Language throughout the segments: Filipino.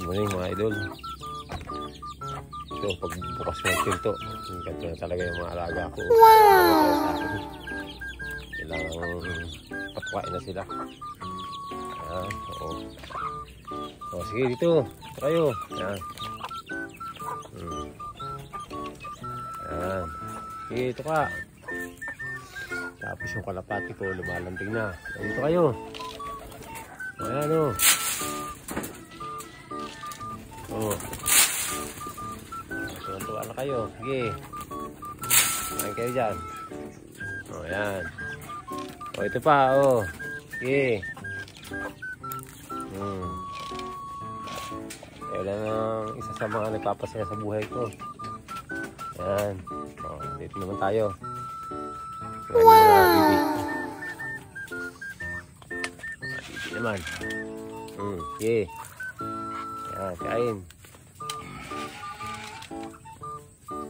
Morning mga idol. So pag bukas ng pinto, ganito na talaga yung mga alaga ko. Wow! Kailangan patwain na sila. Oo. O sige dito. Ito kayo. Yan. Yan. Sige ito ka. Tapos yung kalapati ko lumalambing na. Dito kayo. Ayan o. Tuwa na kayo. Sige. Main kayo dyan. Ayan. Ito pa. Sige. Kailan ang isa sa mga nagpapasaya sa buhay ko. Ayan. Dito naman tayo. Wow! Bibi naman. Sige. Ayan, kain.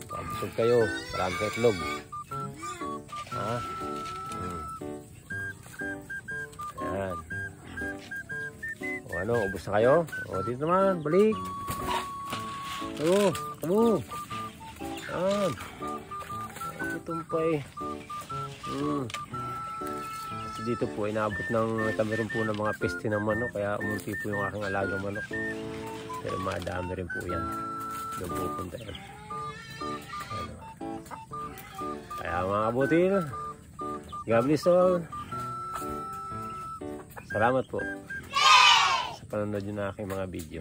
Pabusog kayo. Marami kayo itlog. Ayan. Ano, ubos na kayo? Dito naman, balik. Kamu. Ayan. Tumpay. Kasi dito po, inaabot ng meron po ng mga peste ng manok. Kaya umunti po yung aking alagang manok. Pero madami rin po yan. Doon pupunta yan. Ano. Kaya mga butil. God bless all. Salamat po sa panonood nyo na aking mga video.